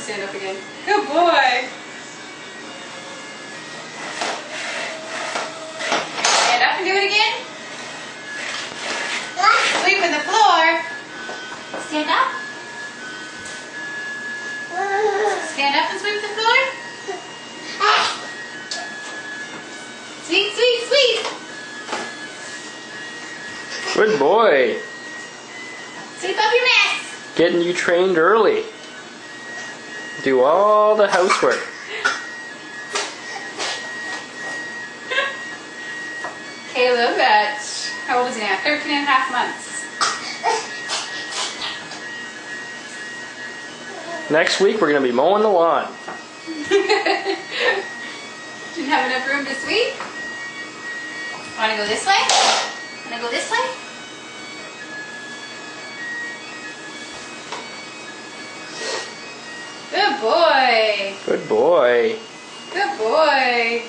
stand up again. Good boy. Stand up and do it again. Sweeping the floor. Stand up. Stand up and sweep the floor. Sweep, sweep, sweep. Good boy. Sweep up your mess. Getting you trained early. Do all the housework. Caleb at, how old is he now? 13 and a half months. Next week we're going to be mowing the lawn. Didn't have enough room to sweep? Want to go this way? Want to go this way? Good boy. Good boy. Good boy.